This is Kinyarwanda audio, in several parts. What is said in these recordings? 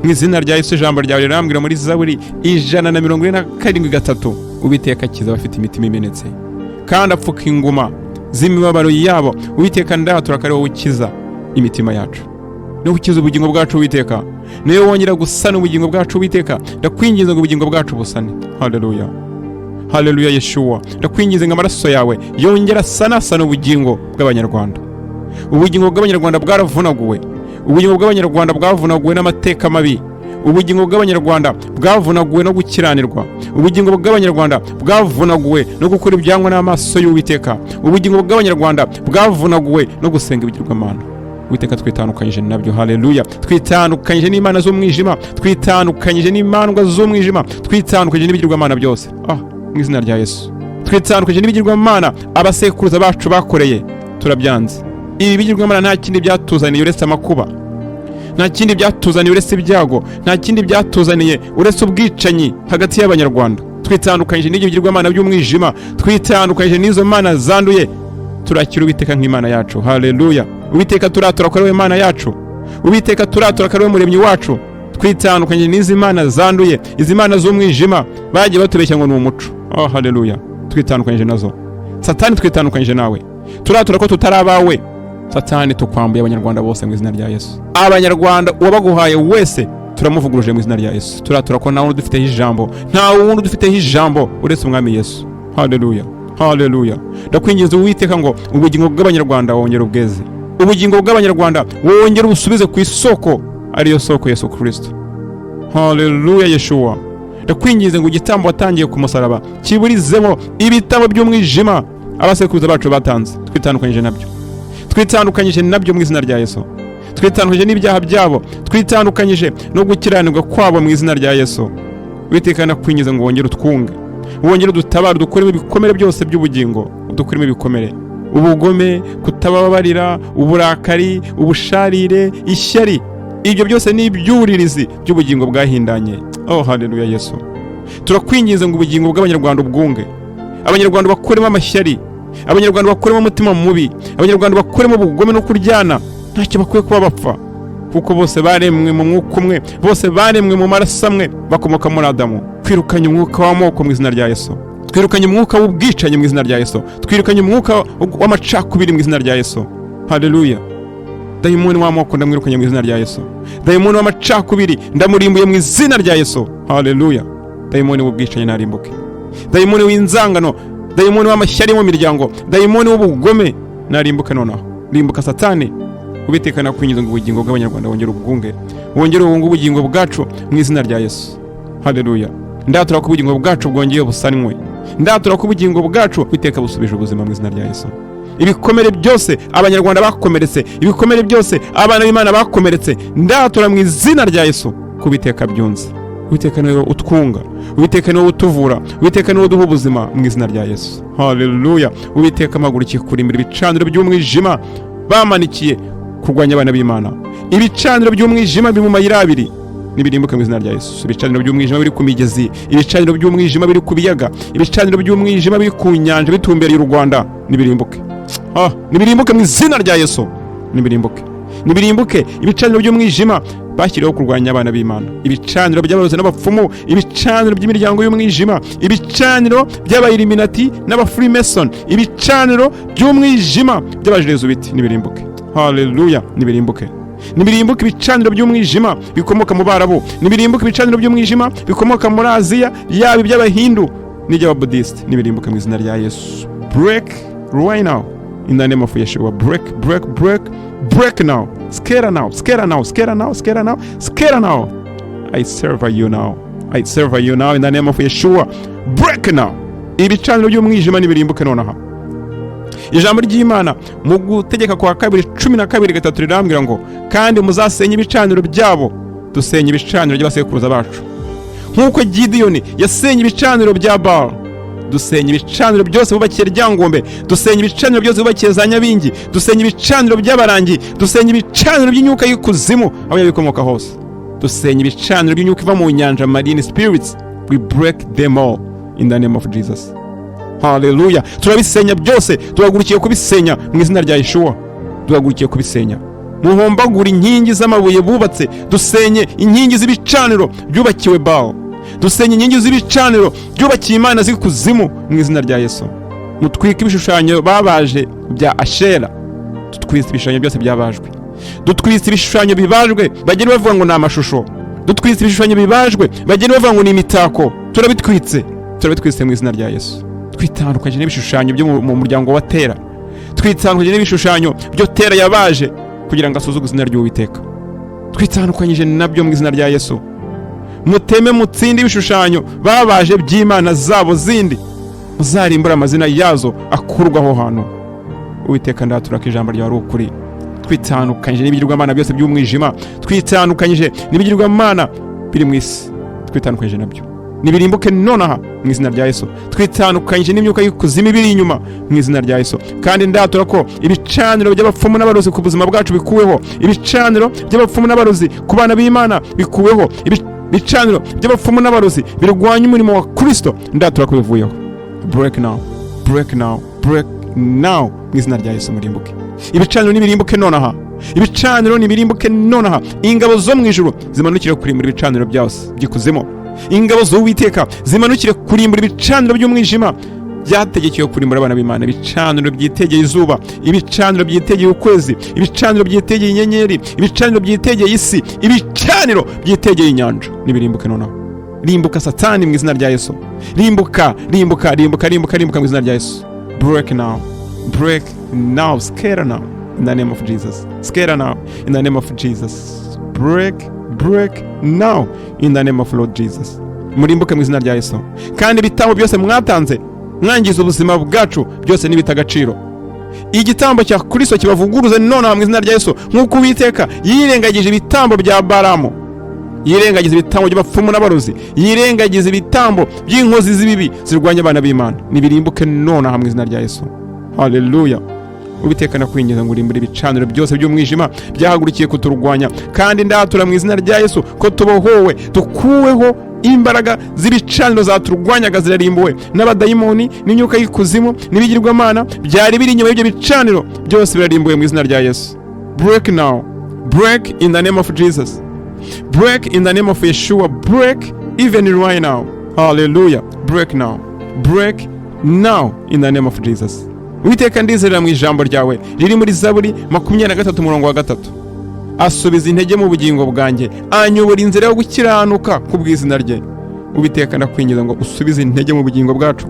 mu izina rya Yesu. Ijambo ryawe rirambwira muri Zaburi 147:3 Uwiteka akiza abafite imitima imenetse kandi apfuka inguma z'imibabaro yabo. Uwiteka ndatura ko ari wowe ukiza imitima yacu, no gukiza ubugingo bwacu. Uwiteka niwe wongera gusana ubugingo bwacu. Uwiteka ndakwinginze ngo ubugingo bwacu busane. Haleluya, haleluya. Yeshua, ndakwinginze ngo amaraso yawe yongera sana ubugingo bw'Abanyarwanda. Ubugingo bw'Abanyarwanda bwaravunaguwe, ubugingo bw'Abanyarwanda bwavunaguwe n'amateka mabi, ubugingo bw'Abanyarwanda bwavunaguwe no gukiranirwa, ubugingo bw'Abanyarwanda bwavunaguwe no gukora ibyangwa n'amaso y'Uwiteka, ubugingo bw'Abanyarwanda bwavunaguwe no gusenga ibigirwamana. Uwiteka twitandukanyije nabyo. Haleluya. Twitandukanyije n'imana z'umwijima, twitandukanyije n'imandwa z'umwijima, twitandukanyije n'ibigirwamana byose mu izina rya Yesu. Twitandukanyije n'ibigirwamana abasekuruza bacu bakoreye, turabyanze. Ibi bigirwamana nta kindi byatuzaniye uretse amakuba, nta kindi byatuzaniye uretse ibyago, nta kindi byatuzaniye uretse ubwicanyi hagati y'Abanyarwanda. Twitandukanyije n'ibyo bigirwamana by'umwijima, twitandukanyije n'izo mana zanduye, turakira Uwiteka nk'Imana yacu. Haleluya. Uwiteka turatura ko ari we Mana yacu, Uwiteka turatura ko ari we Muremyi wacu. Twitandukanyije n'izi mana zanduye, izi mana z'umwijima bagiye batubeshya ngo ni umuco. Haleluya. Twitandukanyije nazo. Satani, twitandukanyije nawe, turatura ko tutarabawe. Satani, tukwambuye Abanyarwanda bose mu izina rya Yesu. Abanyarwanda uwabaguhaye wese turamuvuguruje mu izina rya Yesu. Turatura ko nta wundi dufiteho ijambo, nta wundi dufiteho ijambo uretse Umwami Yesu. Haleluya, haleluya. Ndakwinginze Uwiteka ngo ubugingo bw'Abanyarwanda wongere ubweze, ubugingo bw'Abanyarwanda wongere ubusubize ku isoko, ariyo soko Yesu Kristo. Haleluya. Yeshua, ndakwinginze ngo igitambo watangiye ku musaraba kiburizemo ibitabo by'umwijima abasekuruza bacu batanze. Twitandukanyije nabyo, twitandukanyije nabyo mu izina rya Yesu. Twitandukanyije n'ibyaha byabo, twitandukanyije no gukiranirwa kwabo mu izina rya Yesu. Uwiteka ndakwinginze ngo wongere utwunge, wongere udutabare, dukuremo ibikomere byose by'ubugingo, dukuremo ibikomere, ubugome, kutababarira, uburakari, ubusharire, ishyari. Ibyo byose ni ibyuririzi by'ubugingo bwahindanye. Haleluya. Yesu, turakwinginze ngo ubugingo bw'Abanyarwanda ubwunge, Abanyarwanda bakuremo amashyari, Abanyarwanda bakuremo umutima mubi, Abanyarwanda bakuremo ubugome no kuryana. Ntacyo bakwiye kuba bapfa, kuko bose baremwe mu mwuka umwe, bose baremwe mu maraso amwe, bakomoka muri Adamu. Twirukanye umwuka w'amoko mu izina rya Yesu, twirukanye umwuka w'ubwicanyi mu izina rya Yesu, twirukanye umwuka w'amacakubiri mu izina rya Yesu. Haleluya. Dayimoni w'amoko ndamwirukanye mu izina rya Yesu, dayimoni w'amacakubiri ndamurimbuye mu izina rya Yesu. Haleluya. Dayimoni w'ubwicanyi narimbuke, dayimoni w'inzangano, dayimoni w'amashyari mu miryango, dayimoni w'ubugome narimbuke nonaho. Rimbuka Satani. Uwiteka nakwinginze ngo ubugingo bw'Abanyarwanda wongere ubwunge, wongere ubungu ubugingo bwacu mu izina rya Yesu. Haleluya. Ndatura ko ubugingo bwacu bwongeye busanwe, ndatura ko ubugingo bwacu Uwiteka busubije ubuzima mu izina rya Yesu. Ibikomere byose Abanyarwanda bakomeretse, ibikomere byose abana b'Imana bakomeretse, ndatura mu izina rya Yesu ko Uwiteka byunze. Uwiteka niwe utwunga, Uwiteka niwe utuvura, Uwiteka niwe uduha ubuzima mu izina rya Yesu. Haleluya. Uwiteka mpagurukiye kurimbira ibicaniro by'umwijima bamanikiye kurwanya abana b'Imana. Ibicaniro by'umwijima biri mu mayira abiri, nibirimbuke mu izina rya Yesu. Ibicaniro by'umwijima biri ku migezi, ibicaniro by'umwijima biri ku biyaga, ibicaniro by'umwijima biri ku nyanja bitumbereye u Rwanda, nibirimbuke. Nibirimbuke mu izina rya Yesu. Nibirimbuke, nibirimbuke. Ibicaniro by'umwijima bashyiriweho kurwanya abana b'Imana, ibicaniro by'abarozi n'abapfumu, ibicaniro by'imiryango y'umwijima, ibicaniro by'abayiliminati n'abafreemason, ibicaniro by'umwijima by'abajesuiti, nibirimbuke. Haleluya. Nibirimbuke, nibirimbuke ibicaniro by'umwijima bikomoka mu Barabu, nibirimbuke ibicaniro by'umwijima bikomoka muri Aziya, yaba iby'Abahindu n'iby'Ababudisiti, nibirimbuke mu izina rya Yesu. Break right now in the name of Yeshua. Break, break, break, break now. Scatter now, scatter now, scatter now, scatter now, scatter now. I serve you now, I serve you now in the name of Yeshua. Break now. Ibicaniro by'umwijima nibirimbuke nonaha. Ijambo ry'Imana mu gutegeka kwa 2:12 rirambwira ngo kandi muzasenye ibicaniro byabo, dusenye ibicaniro by'abasekuruza bacu. Nkuko Gideyoni yasenye ibicaniro bya Baal, dusenye ibicaniro byose bubakiye ryangombe, dusenye ibicaniro byose bubakiye za Nyabingi, dusenye ibicaniro by'abarangi, dusenye ibicaniro by'imyuka y'ikuzimu aho yabikomoka hose, dusenye ibicaniro by'imyuka iva mu nyanja, marine spirits. We break them all in the name of Jesus. Haleluya. Turabisenya byose, duhagurukiye kubisenya mu izina rya Yeshua. Duhagurukiye kubisenya, muhombagura inkingi z'amabuye bubatse, dusenye inkingi z'ibicaniro byubakiwe Baal, dusenye inkingi z'ibicaniro byubakiye imana z'ikuzimu mu izina rya Yesu. Mutwike ibishushanyo babaje bya Ashera, dutwitse ibishushanyo byose byabajwe, dutwitse ibishushanyo bibajwe bagenda bavuga ngo ni amashusho, dutwitse ibishushanyo bibajwe bagenda bavuga ngo ni imitako, turabitwitse mu izina rya Yesu. Twitandukanye n'ibishushanyo byo mu muryango wa Tera, twitandukanye n'ibishushanyo byo Tera yabaje kugira ngo asuzuguze izina ry'Uwiteka, twitandukanyije nabyo mu izina rya Yesu. Muteme mutsinde ibishushanyo babaje by'imana zabo zindi, muzarimbura amazina yazo akurwaho hano. Uwiteka ndaturaka ijambo ryawe ari ukuri. Twitandukanyije n'ibigirwamana byose by'umwijima, twitandukanyije n'ibigirwamana biri mu isi, twitandukanyije nabyo nibirimbuke nonaha mu izina rya Yesu. Twitandukanyije n'imyuka y'ikuzimu ibiri inyuma mu izina rya Yesu. Kandi ndatura ko ibicaniro by'abapfumu n'abarozi ku buzima bwacu bikuweho, ibicaniro by'abapfumu n'abarozi ku bana b'Imana bikuweho, ibicaniro by'abapfumu n'abarozi birwanya umurimo wa Kristo, ndatura ko bivuyeho. Break now, break now, break now mu izina rya Yesu. Murimbuke ibicaniro nibirimbuke nonaha, ibicaniro nibirimbuke nonaha. Ingabo zo mu ijuru zimanukire kurimbura ibicaniro byose by'ikuzimu, ingabo z'Uwiteka zimanukire kurimbura ibicaniro by'umwijima byategekewe kurimbura abana b'Imana, ibicaniro byitegeye izuba, ibicaniro byitegeye ukwezi, ibicaniro byitegeye inyenyeri, ibicaniro byitegeye isi, ibicaniro byitegeye inyanja, nibirimbuke nonaha. Rimbuka Satani mu izina rya Yesu. Rimbuka mu izina rya Yesu. Break now, break now, scatter now in the name of Jesus. Scatter now in the name of Jesus. Break now in the name of Lord Jesus. Murimbuke mu izina rya Yesu. Kandi ibitambo byose mwatanze mwangiza ubuzima bwacu byose nibita agaciro. Igitambo cya Kristo kibavuguruze none mu izina rya Yesu, nk'uko Uwiteka yirengagije ibitambo bya Balamu, yirengagiza ibitambo by'abapfumu n'abarozi, yirengagiza ibitambo by'inkozi z'ibibi zirwanya abana b'Imana. Nibirimbuke none mu izina rya Yesu. Haleluya. Uwiteka nakwingiza ngo urimbure ibicaniro byose by'umwijima byahagurukiye kuturwanya, kandi ndatura mu izina rya Yesu ko tubohowe, tukuweho imbaraga z'ibicaniro zaturwanyaga zirarimbuwe, n'abadayimoni n'imyuka y'ikuzimu n'ibigirwamana byari biri inyuma y'ibyo bicaniro byose birarimbuwe mu izina rya Yesu. Break now, break in the name of Jesus, break in the name of Yeshua, break even right now. Hallelujah. Break now, break now in the name of Jesus. Uwiteka ndizerera mu ijambo ryawe riri muri Zaburi 23:3, asubiza intege mu bugingo bwanjye, anyobora inzira yo gukiranuka kubw'izina rye. Uwiteka ndakwingiza ngo usubize intege mu bugingo bwacu.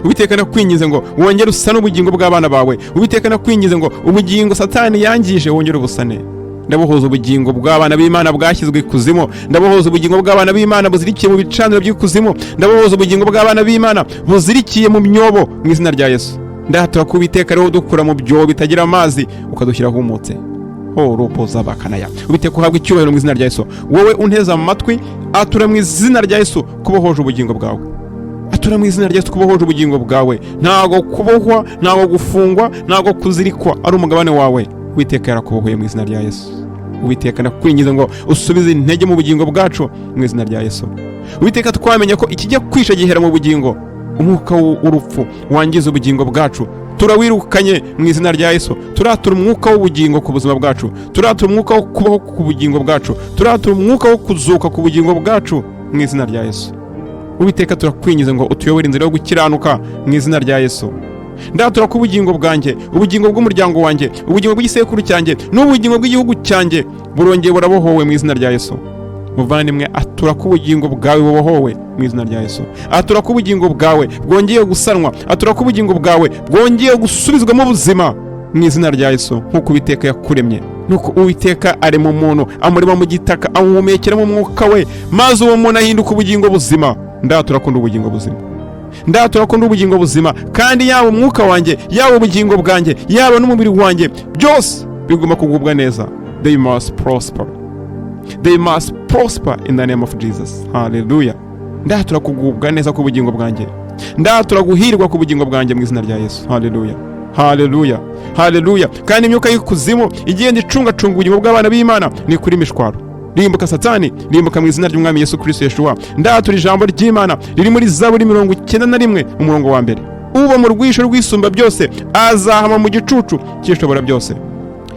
Uwiteka ndakwingiza ngo wongere usane ubugingo bw'abana bawe. Uwiteka ndakwingiza ngo ubugingo Satani yangije wongere ubusane. Ndabohoza ubugingo bw'abana b'Imana bwashyizwe ikuzimu, ndabohoza ubugingo bw'abana b'Imana buzirikiye mu bicaniro by'ikuzimu, ndabohoza ubugingo bw'abana b'Imana buzirikiye mu myobo mu izina rya Yesu. Ndatura ko Uwiteka rero dukura mu byobo bitagira amazi ukadushyira humutse. Ropoza bakanaya. Uwiteka uhabwa icyubahiro mu izina rya Yesu. Wowe unteza amatwi, atura mu izina rya Yesu kubohoje ubugingo bwawe. Atura mu izina rya Yesu kubohoje ubugingo bwawe. Ntago kubohwa, ntago gufungwa, ntago kuzirikwa ari umugabane wawe. Uwiteka yarakubohoye mu izina rya Yesu. Uwiteka ndakwingiza ngo usubize intege mu bugingo bwacu mu izina rya Yesu. Uwiteka twamenye ko ikijya kwisha gihera mu bugingo, umwuka w'urupfu wangiza ubugingo bwacu turawirukanye mu izina rya Yesu. Turatura umwuka w'ubugingo ku buzima bwacu, turatura umwuka wo kubaho ku bugingo bwacu, turatura umwuka wo kuzuka ku bugingo bwacu mu izina rya Yesu. Uwiteka turakwingiza ngo utuyobore inzira yo gukiranuka mu izina rya Yesu. Ndatura ku bugingo bwanjye, ubugingo bw'umuryango wanjye, ubugingo bw'igisekuru cyanjye n'ubugingo bw'igihugu cyanjye burongeye burabohowe mu izina rya Yesu. Muvandimwe, atura ku bugingo bwawe bubohowe mu izina rya Yesu. Atura ku bugingo bwawe bwongeye gusanwa, atura ku bugingo bwawe bwongeye gusubizwamo ubuzima mu izina rya Yesu. Nk'uko Uwiteka yakuremye, nuko Uwiteka arema umuntu, amurema mu gitaka, amuhumekeramo umwuka we, maze uwo muntu ahinduka ubugingo buzima. Ndatura ko ndi ubugingo buzima, ndatura ko ndi ubugingo buzima, kandi yaba umwuka wanjye, yaba ubugingo bwanjye, yaba n'umubiri wanjye, byose bigomba kugubwa neza. They must prosper. They must prosper in the name of Jesus. Hallelujah. Ndatura kugubwa neza ku bugingo bwanjye, ndatura guhirwa ku bugingo bwanjye mu izina rya Yesu. Hallelujah. Hallelujah. Hallelujah. Kandi imyuka y'ikuzimu igenda icungacunga ubugingo bw'abana b'Imana ni kuri mishwaro. Rimbuka Satani, rimbuka mu izina ry'Umwami Yesu Kristo Yeshua. Ndatura ijambo ry'Imana riri muri Zaburi 91 umurongo wa mbere. Uba mu rwisho rw'isumba byose azahama mu gicucu cy'ishobora byose.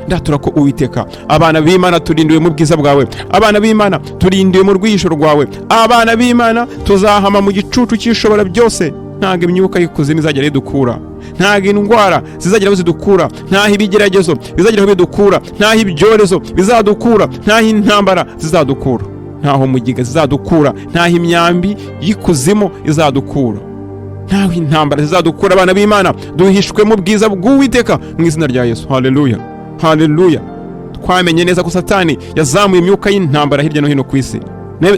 ndatura ko Uwiteka abana b'Imana turindiwe mu bwiza bwawe, abana b'Imana turindiwe mu rwisho rwawe, abana b'Imana tuzahama mu gicucu cy'ishobora byose. Ntago imyuka y'ikuzimu izagera idukura, ntago indwara zizagera zidukura, ntaho ibigeragezo bizagera bidukura, ntaho ibyorezo bizadukura, ntaho intambara zizadukura, ntaho mugiga zizadukura, ntaho imyambi y'ikuzimu izadukura, ntaho intambara zizadukura. Abana b'Imana duhishwe mu bwiza bw'Uwiteka mu izina rya Yesu. Haleluya, haleluya. Twamenye neza ko Satani yazamuye imyuka y'intambara hirya no hino ku isi.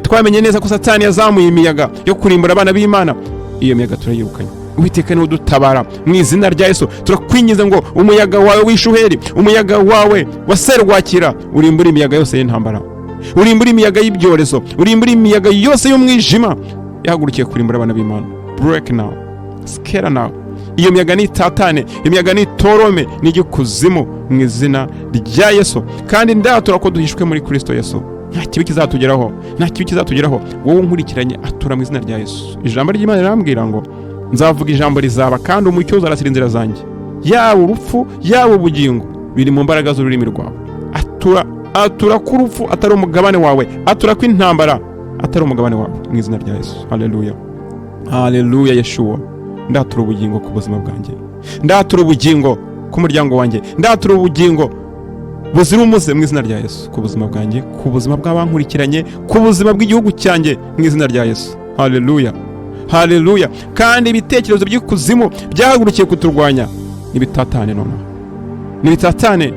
Twamenye neza ko Satani yazamuye imiyaga yo kurimbura abana b'Imana. Iyo miyaga turayirukanye. Uwiteka niwe udutabara mu izina rya Yesu. Turakwingiza ngo umuyaga wawe w'ishuheri, umuyaga wawe wa serwakira urimbura imiyaga yose y'intambara, urimbura imiyaga y'ibyorezo, urimbura imiyaga yose y'umwijima yahagurukiye kurimbura abana b'Imana. Break now, scare now. Iyo miyaga ni Satani, imiyaga ni torome, ni igikuzimu mu izina rya Yesu. Kandi ndatura ko duhishwe muri Kristo Yesu. Nta kibi kizatugeraho, nta kibi kizatugeraho. Wowe nkurikiranye atura mu izina rya Yesu. Ijambo ry'Imana rirambwira ngo nzavuga ijambo rizaba kandi umucyo uzarasira inzira zanjye. Yaba urupfu yaba ubugingo biri mu mbaraga z'ururimi rwawe. Atura ko urupfu atari umugabane wawe, atura ko intambara atari umugabane wawe mu izina rya Yesu. Haleluya, haleluya. Yeshua, ndatura ubugingo ku buzima bwanjye, ndatura ubugingo ku muryango wanjye, ndatura ubugingo buzira umuze mu izina rya Yesu, ku buzima bwanjye, ku buzima bw'abankurikiranye, ku buzima bw'igihugu cyanjye mu izina rya Yesu. Haleluya, haleluya. Kandi ibitekerezo by'ikuzimu byahagurukiye kuturwanya nibitatane nonaha, nibitatane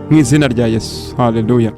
mu izina rya Yesu. Haleluya.